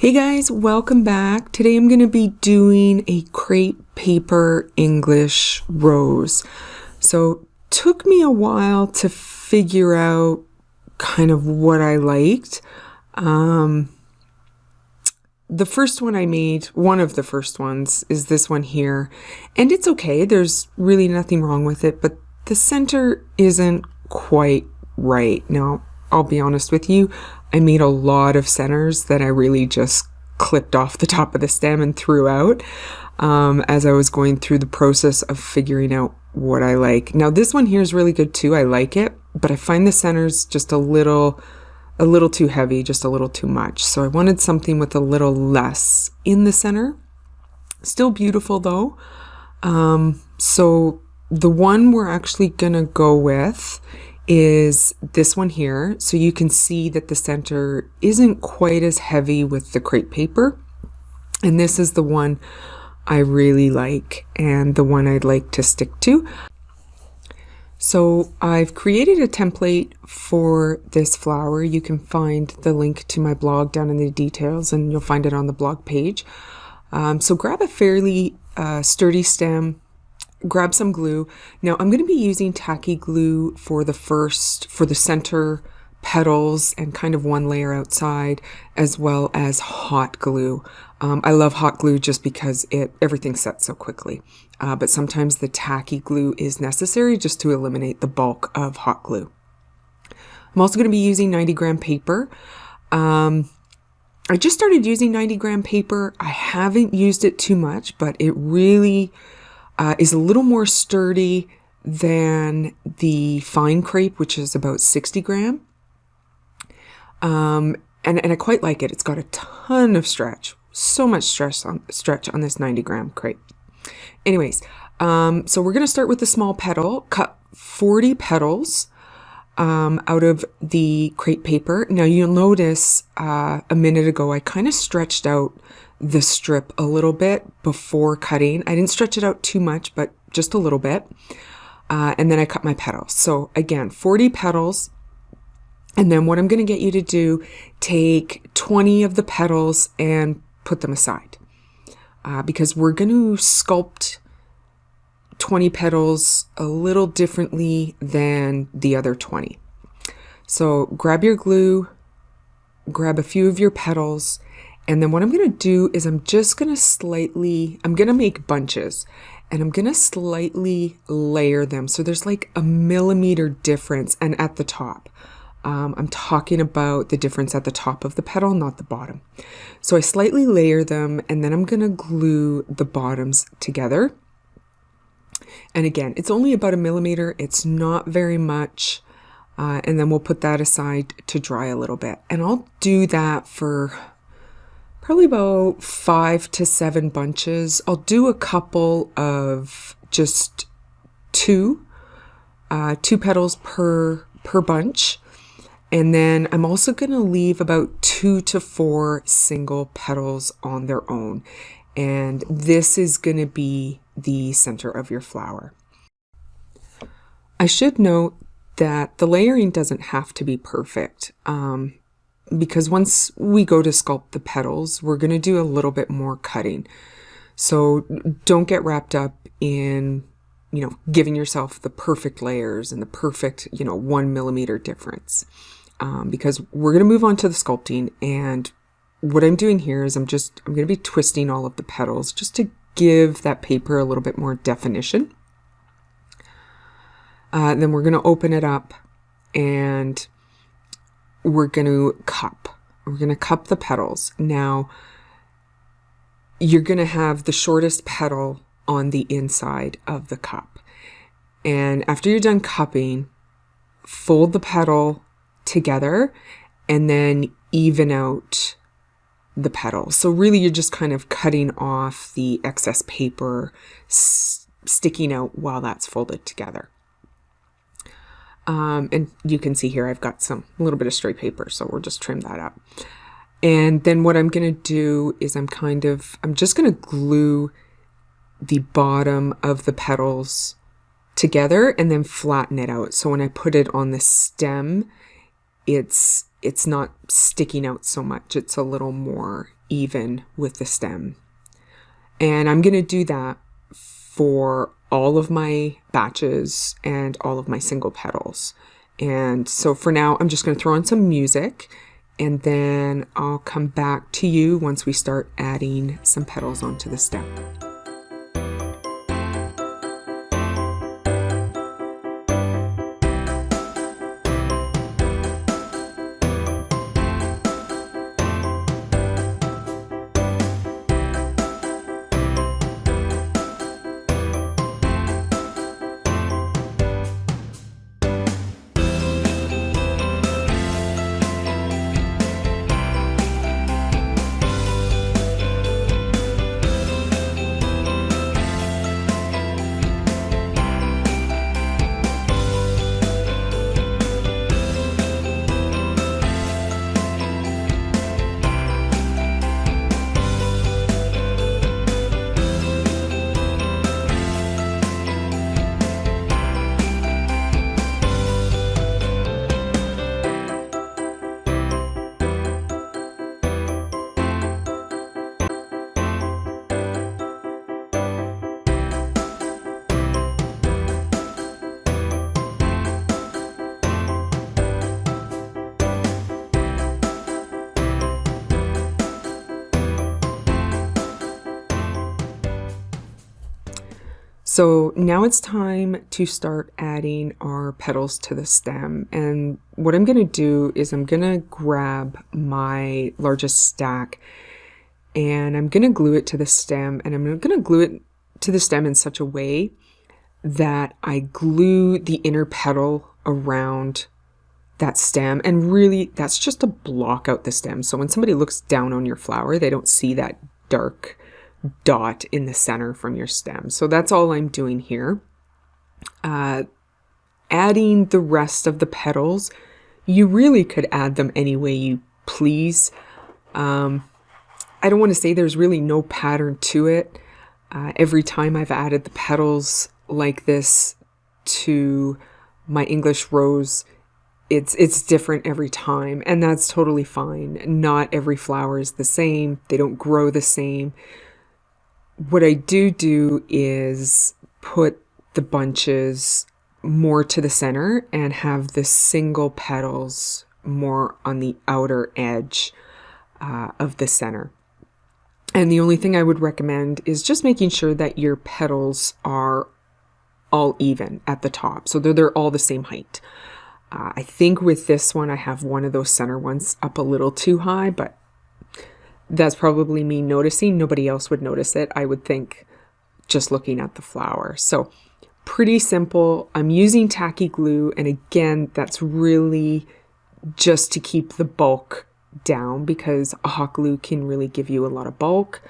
Hey guys, welcome back. Today I'm going to be doing a crepe paper English rose. So took me a while to figure out kind of what I liked. The first one I made, one of the first ones, is this one here. And it's okay, there's really nothing wrong with it, but the center isn't quite right. Now, I'll be honest with you, I made a lot of centers that I really just clipped off the top of the stem and threw out as I was going through the process of figuring out what I like. Now, this one here is really good too. I like it, but I find the centers just a little too heavy, just a little too much. So I wanted something with a little less in the center. Still beautiful though. So the one we're actually gonna go with is this one here. So you can see that the center isn't quite as heavy with the crepe paper. And this is the one I really like and the one I'd like to stick to. So I've created a template for this flower. You can find the link to my blog down in the details and you'll find it on the blog page. So grab a fairly sturdy stem, grab some glue. Now I'm going to be using tacky glue for the center petals and kind of one layer outside, as well as hot glue. I love hot glue just because everything sets so quickly. But sometimes the tacky glue is necessary just to eliminate the bulk of hot glue. I'm also going to be using 90-gram paper. I just started using 90-gram paper. I haven't used it too much, but it really is a little more sturdy than the fine crepe, which is about 60 gram. And I quite like it. It's got a ton of stretch, so much stretch on this 90-gram crepe. Anyways, so we're going to start with the small petal, cut 40 petals out of the crepe paper. Now you'll notice a minute ago, I kind of stretched out the strip a little bit before cutting. I didn't stretch it out too much, but just a little bit. And then I cut my petals. So again, 40 petals. And then what I'm going to get you to do, take 20 of the petals and put them aside. Because we're going to sculpt 20 petals a little differently than the other 20. So grab your glue, grab a few of your petals, and then what I'm going to do is I'm going to make bunches and I'm going to slightly layer them. So there's like a millimeter difference and at the top. I'm talking about the difference at the top of the petal, not the bottom. So I slightly layer them and then I'm going to glue the bottoms together. And again, it's only about a millimeter. It's not very much. And then we'll put that aside to dry a little bit. And I'll do that for probably about 5 to 7 bunches. I'll do a couple of just two petals per bunch. And then I'm also going to leave about 2 to 4 single petals on their own. And this is going to be the center of your flower. I should note that the layering doesn't have to be perfect. Because once we go to sculpt the petals, we're going to do a little bit more cutting. So don't get wrapped up in, giving yourself the perfect layers and the perfect, 1 millimeter difference. Because we're going to move on to the sculpting. And what I'm doing here is I'm going to be twisting all of the petals just to give that paper a little bit more definition. Then we're going to open it up and we're going to cup. We're going to cup the petals. Now, you're going to have the shortest petal on the inside of the cup. And after you're done cupping, fold the petal together and then even out the petal. So really you're just kind of cutting off the excess paper sticking out while that's folded together. And you can see here I've got a little bit of stray paper, so we'll just trim that up. And then what I'm going to do is I'm just going to glue the bottom of the petals together and then flatten it out. So when I put it on the stem, it's it's not sticking out so much. It's a little more even with the stem. And I'm going to do that for all of my batches and all of my single petals. And so for now, I'm just going to throw on some music, and then I'll come back to you once we start adding some petals onto the stem. So now it's time to start adding our petals to the stem. And what I'm going to do is I'm going to grab my largest stack and I'm going to glue it to the stem, and I'm going to glue it to the stem in such a way that I glue the inner petal around that stem, and really that's just to block out the stem. So when somebody looks down on your flower, they don't see that dark dot in the center from your stem. So that's all I'm doing here. Adding the rest of the petals, you really could add them any way you please. I don't want to say there's really no pattern to it. Every time I've added the petals like this to my English rose, it's different every time, and that's totally fine. Not every flower is the same. They don't grow the same. What I do is put the bunches more to the center and have the single petals more on the outer edge of the center. And the only thing I would recommend is just making sure that your petals are all even at the top, so they're all the same height. I think with this one I have one of those center ones up a little too high, but that's probably me noticing. Nobody else would notice it, I would think, just looking at the flower. So pretty simple. I'm using tacky glue, and again, that's really just to keep the bulk down, because a hot glue can really give you a lot of bulk.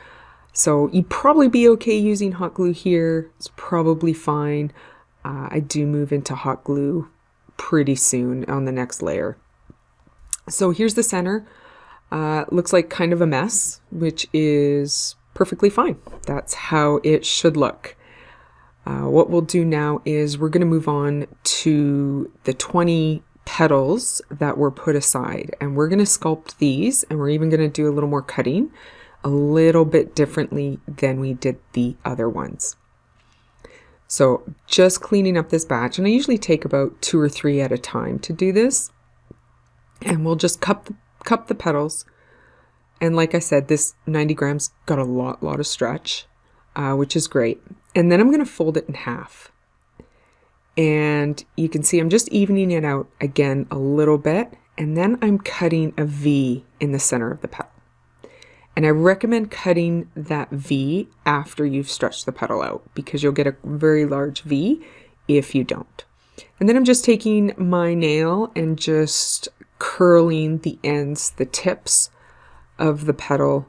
So you'd probably be okay using hot glue here. It's probably fine. I do move into hot glue pretty soon on the next layer. So here's the center. Looks like kind of a mess, which is perfectly fine. That's how it should look. What we'll do now is we're going to move on to the 20 petals that were put aside, and we're going to sculpt these, and we're even going to do a little more cutting, a little bit differently than we did the other ones. So just cleaning up this batch, and I usually take about 2 or 3 at a time to do this, and we'll just cup the petals. And like I said, this 90 grams got a lot of stretch, which is great. And then I'm going to fold it in half. And you can see I'm just evening it out again a little bit. And then I'm cutting a V in the center of the petal. And I recommend cutting that V after you've stretched the petal out, because you'll get a very large V if you don't. And then I'm just taking my nail and just curling the ends, the tips of the petal,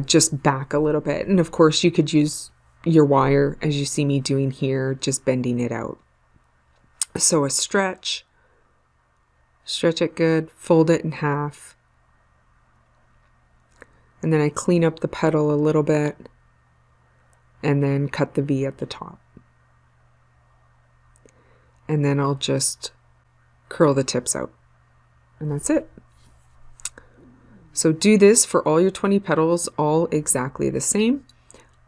just back a little bit. And of course you could use your wire, as you see me doing here, just bending it out. So a stretch it good, fold it in half, and then I clean up the petal a little bit and then cut the V at the top. And then I'll just curl the tips out. And that's it. So do this for all your 20 petals, all exactly the same.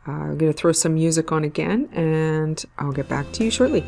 I'm going to throw some music on again, and I'll get back to you shortly.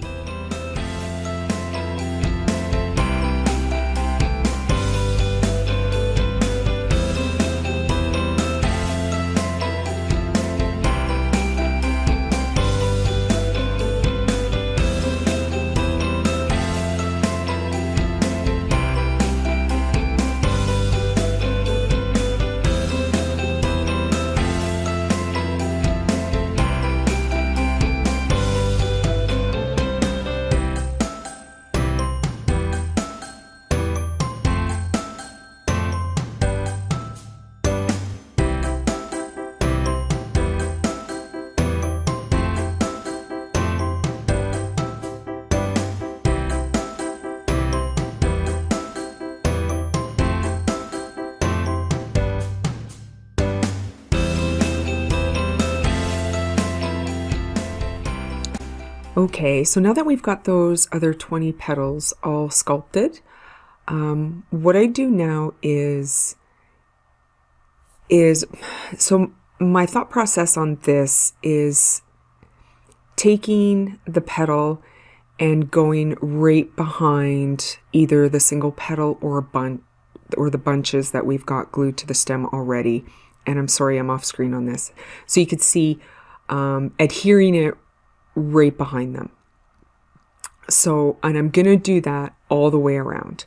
Okay, so now that we've got those other 20 petals all sculpted, what I do now is so my thought process on this is taking the petal and going right behind either the single petal or the bunches that we've got glued to the stem already. And I'm sorry, I'm off screen on this. So you could see adhering it right behind them. So, and I'm going to do that all the way around.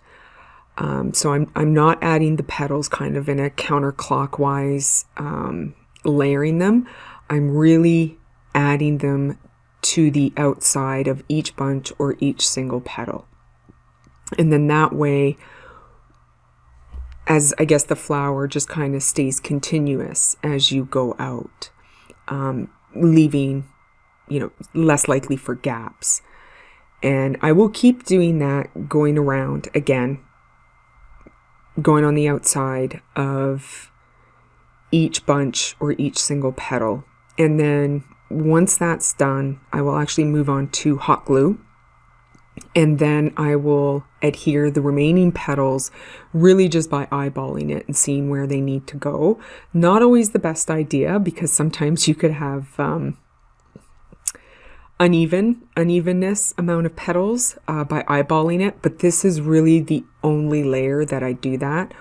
So I'm not adding the petals kind of in a counterclockwise, layering them. I'm really adding them to the outside of each bunch or each single petal. And then that way, as I guess the flower just kind of stays continuous as you go out, leaving, less likely for gaps. And I will keep doing that, going around again, going on the outside of each bunch or each single petal. And then once that's done, I will actually move on to hot glue. And then I will adhere the remaining petals really just by eyeballing it and seeing where they need to go. Not always the best idea, because sometimes you could have unevenness amount of petals by eyeballing it, but this is really the only layer that I do that.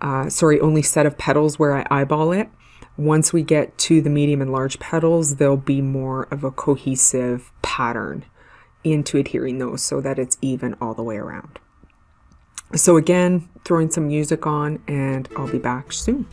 Only set of petals where I eyeball it. Once we get to the medium and large petals, there'll be more of a cohesive pattern into adhering those so that it's even all the way around. So again, throwing some music on, and I'll be back soon.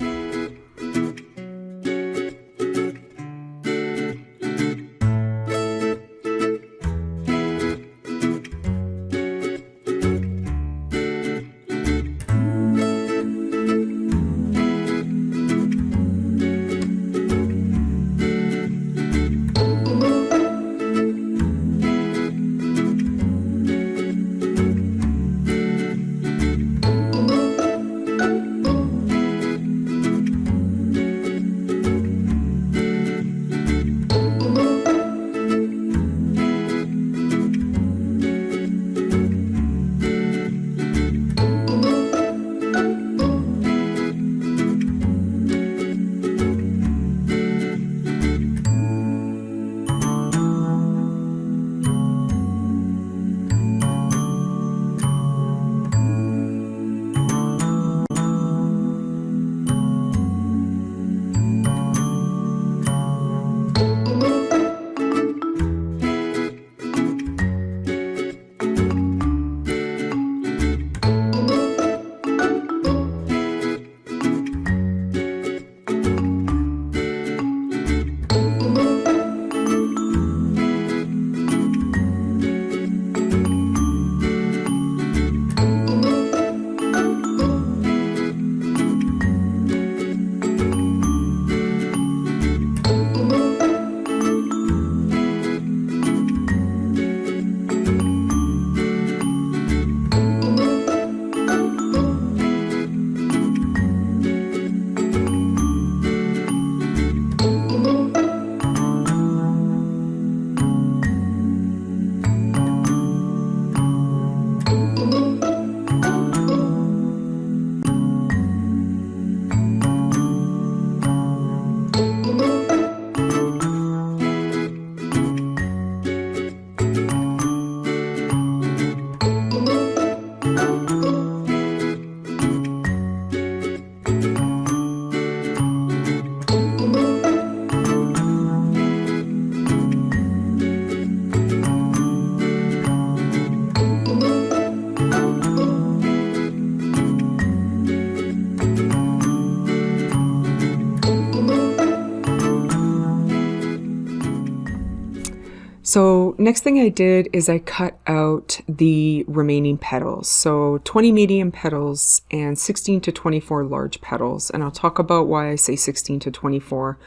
So next thing I did is I cut out the remaining petals. So 20 medium petals and 16 to 24 large petals. And I'll talk about why I say 16 to 24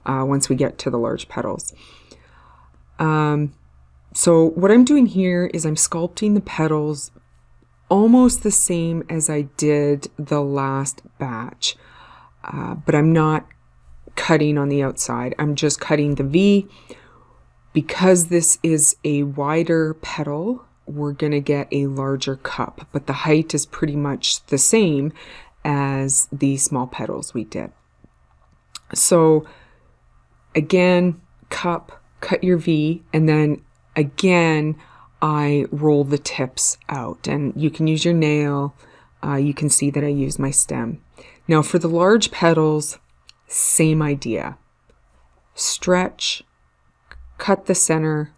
once we get to the large petals. So what I'm doing here is I'm sculpting the petals almost the same as I did the last batch, but I'm not cutting on the outside. I'm just cutting the V. Because this is a wider petal, we're going to get a larger cup, but the height is pretty much the same as the small petals we did. So again, cup, cut your V, and then again, I roll the tips out, and you can use your nail. You can see that I use my stem. Now for the large petals, same idea. Stretch, cut the center,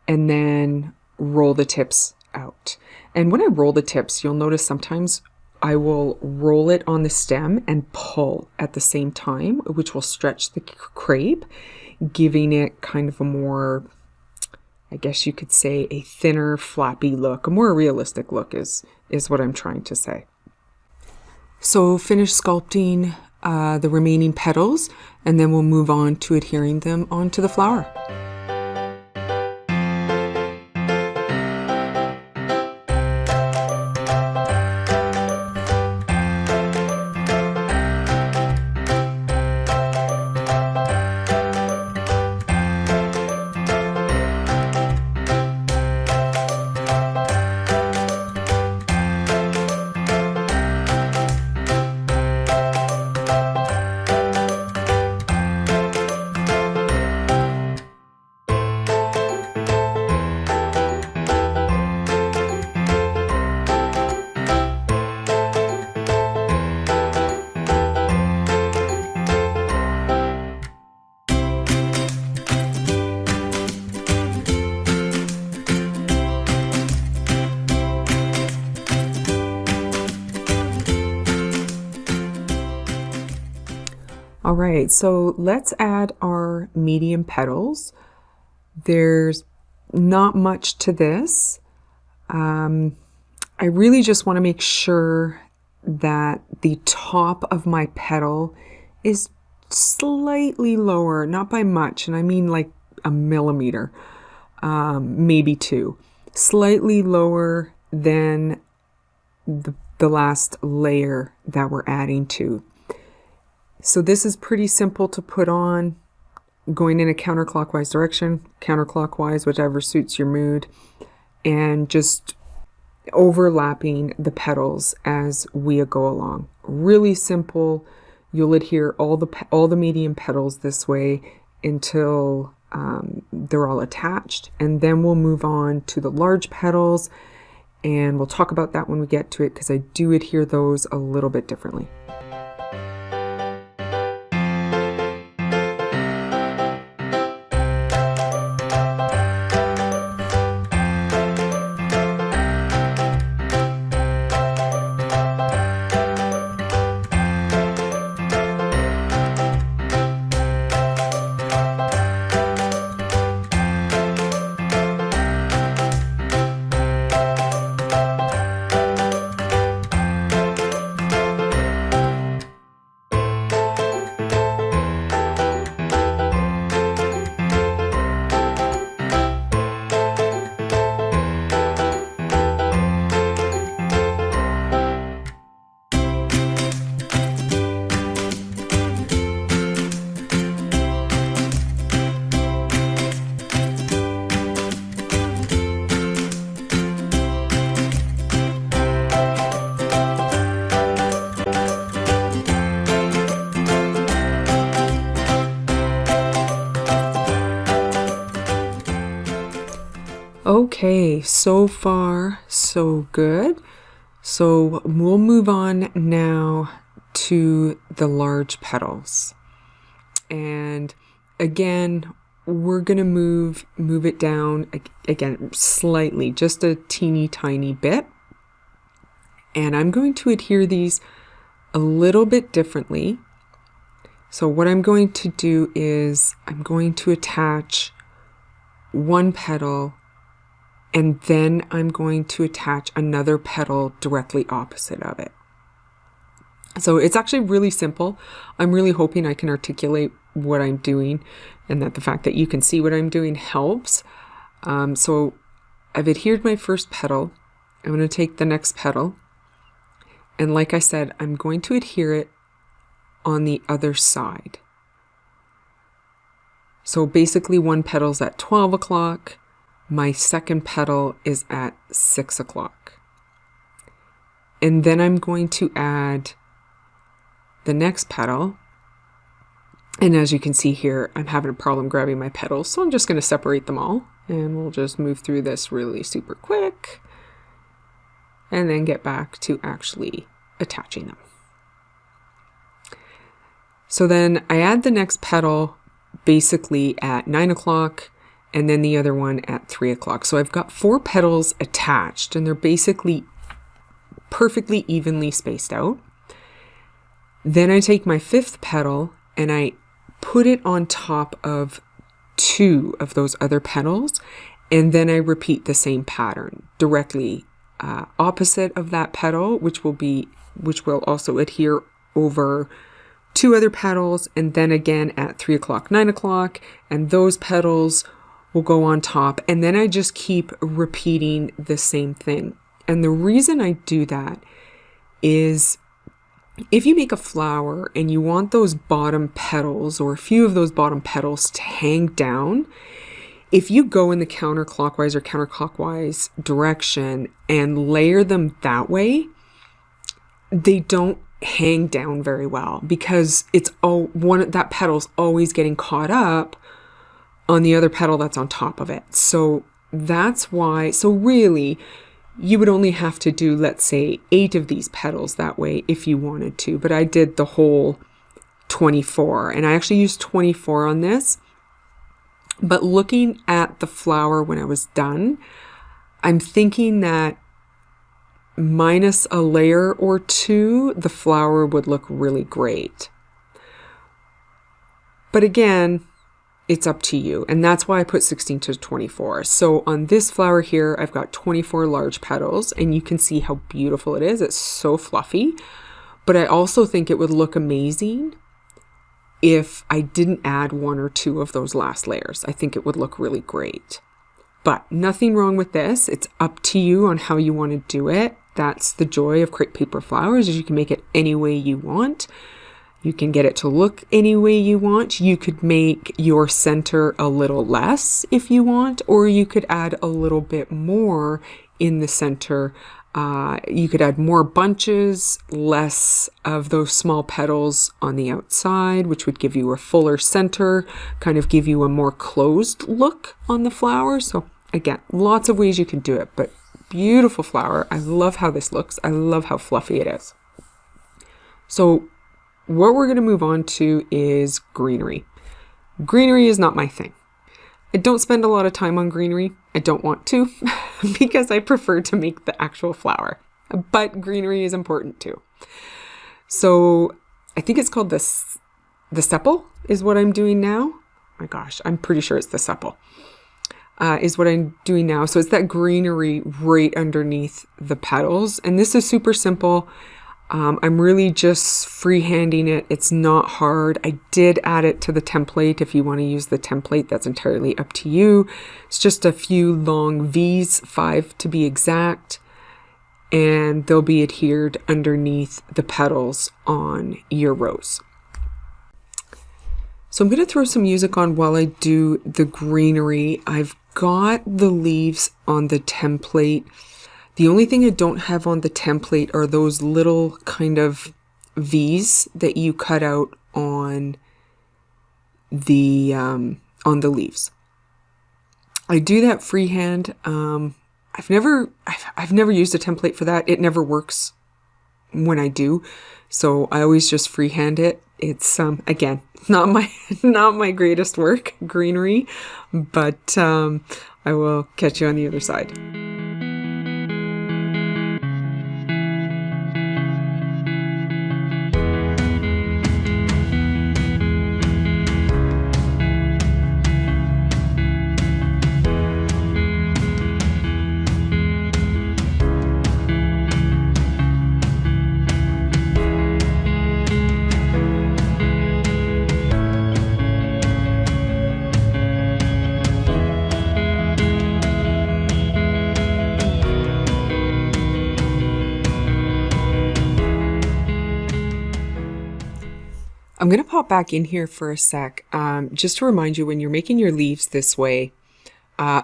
and then roll the tips out. And when I roll the tips, you'll notice sometimes I will roll it on the stem and pull at the same time, which will stretch the crepe, giving it kind of a more, I guess you could say, a thinner, flappy look. A more realistic look is what I'm trying to say. So finish sculpting the remaining petals, and then we'll move on to adhering them onto the flower. All right, so let's add our medium petals. There's not much to this. I really just want to make sure that the top of my petal is slightly lower, not by much, and I mean like a millimeter, maybe 2, slightly lower than the last layer that we're adding to. So this is pretty simple to put on, going in a counterclockwise direction, counterclockwise, whichever suits your mood, and just overlapping the petals as we go along. Really simple. You'll adhere all the medium petals this way until they're all attached, and then we'll move on to the large petals, and we'll talk about that when we get to it, because I do adhere those a little bit differently. Okay, so far so good. So we'll move on now to the large petals. And again, we're going to move it down again slightly, just a teeny tiny bit. And I'm going to adhere these a little bit differently. So what I'm going to do is I'm going to attach one petal, and then I'm going to attach another petal directly opposite of it. So it's actually really simple. I'm really hoping I can articulate what I'm doing and that the fact that you can see what I'm doing helps. So I've adhered my first petal. I'm going to take the next petal. And like I said, I'm going to adhere it on the other side. So basically one petal's at 12 o'clock. My second petal is at 6 o'clock. And then I'm going to add the next petal. And as you can see here, I'm having a problem grabbing my petals. So I'm just going to separate them all. And we'll just move through this really super quick. And then get back to actually attaching them. So then I add the next petal basically at 9 o'clock and then the other one at 3 o'clock. So I've got 4 petals attached and they're basically perfectly evenly spaced out. Then I take my 5th petal and I put it on top of 2 of those other petals, and then I repeat the same pattern directly opposite of that petal, which will also adhere over 2 other petals, and then again at 3 o'clock, 9 o'clock, and those petals will go on top, and then I just keep repeating the same thing. And the reason I do that is if you make a flower and you want those bottom petals or a few of those bottom petals to hang down, if you go in the counterclockwise or counterclockwise direction and layer them that way, they don't hang down very well because that petal's always getting caught up on the other petal that's on top of it. So that's why, so really, you would only have to do, let's say, 8 of these petals that way if you wanted to, but I did the whole 24, and I actually used 24 on this. But looking at the flower when I was done, I'm thinking that minus a layer or 2, the flower would look really great. But again, it's up to you. And that's why I put 16 to 24. So on this flower here, I've got 24 large petals and you can see how beautiful it is. It's so fluffy, but I also think it would look amazing if I didn't add 1 or 2 of those last layers. I think it would look really great, but nothing wrong with this. It's up to you on how you want to do it. That's the joy of crepe paper flowers, is you can make it any way you want. You can get it to look any way you want. You could make your center a little less if you want, or you could add a little bit more in the center. You could add more bunches, less of those small petals on the outside, which would give you a fuller center, kind of give you a more closed look on the flower. So again, lots of ways you can do it, but beautiful flower. I love how this looks. I love how fluffy it is. So what we're going to move on to is greenery. Greenery is not my thing. I don't spend a lot of time on greenery. I don't want to because I prefer to make the actual flower. But greenery is important too. So I think it's called the sepal is what I'm doing now. My gosh, I'm pretty sure it's the sepal is what I'm doing now. So it's that greenery right underneath the petals. And this is super simple. I'm really just freehanding it. It's not hard. I did add it to the template. If you want to use the template, that's entirely up to you. It's just a few long V's, 5 to be exact, and they'll be adhered underneath the petals on your rose. So I'm going to throw some music on while I do the greenery. I've got the leaves on the template. The only thing I don't have on the template are those little kind of V's that you cut out on the leaves. I do that freehand. I've never used a template for that. It never works when I do, so I always just freehand it. It's again not my greatest work, greenery, but I will catch you on the other side. I'm going to pop back in here for a sec, just to remind you when you're making your leaves this way,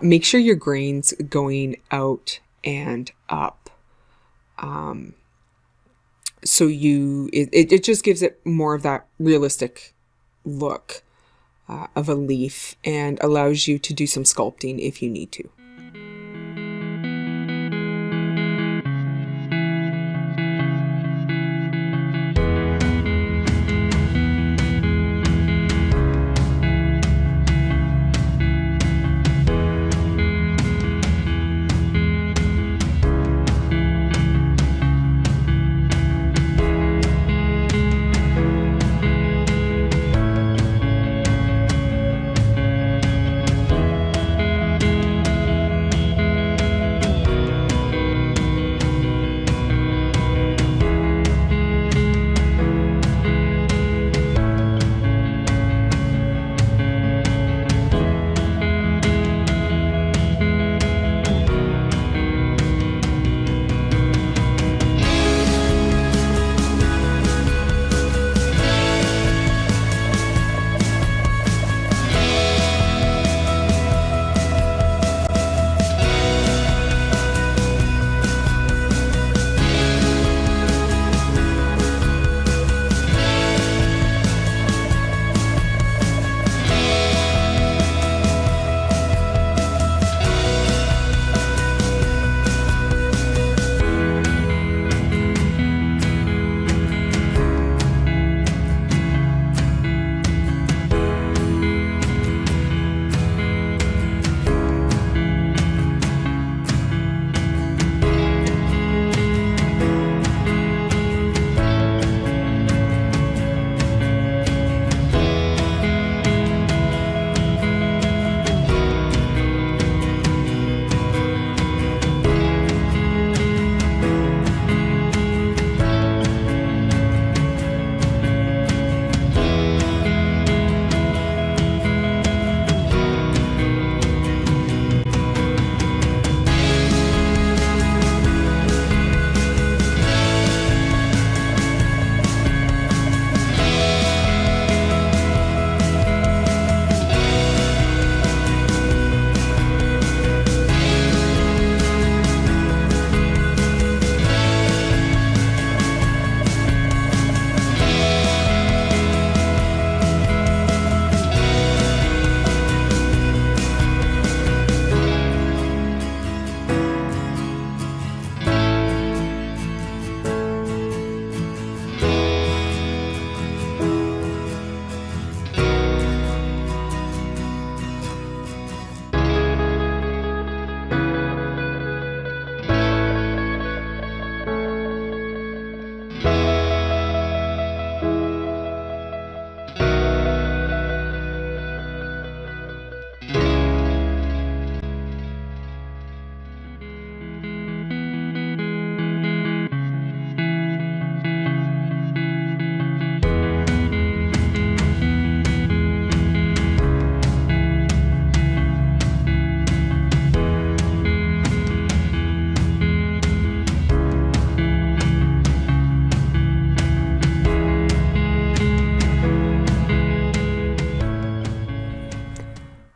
make sure your grain's going out and up. So it just gives it more of that realistic look of a leaf and allows you to do some sculpting if you need to.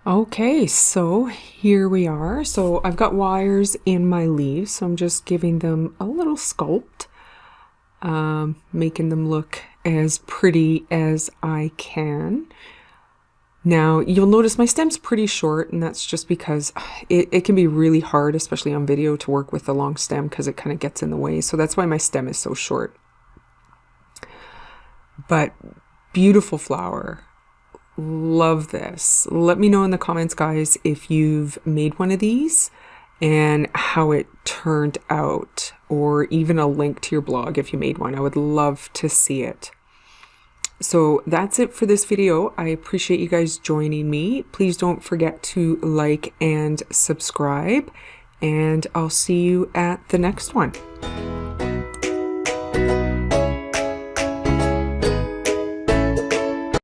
Okay, so here we are. So I've got wires in my leaves, so I'm just giving them a little sculpt, making them look as pretty as I can. Now you'll notice my stem's pretty short, and that's just because it can be really hard, especially on video, to work with the long stem because it kind of gets in the way. So that's why my stem is so short. But beautiful flower. Love this. Let me know in the comments, guys, if you've made one of these and how it turned out, or even a link to your blog if you made one. I would love to see it. So that's it for this video. I appreciate you guys joining me. Please don't forget to like and subscribe, and I'll see you at the next one.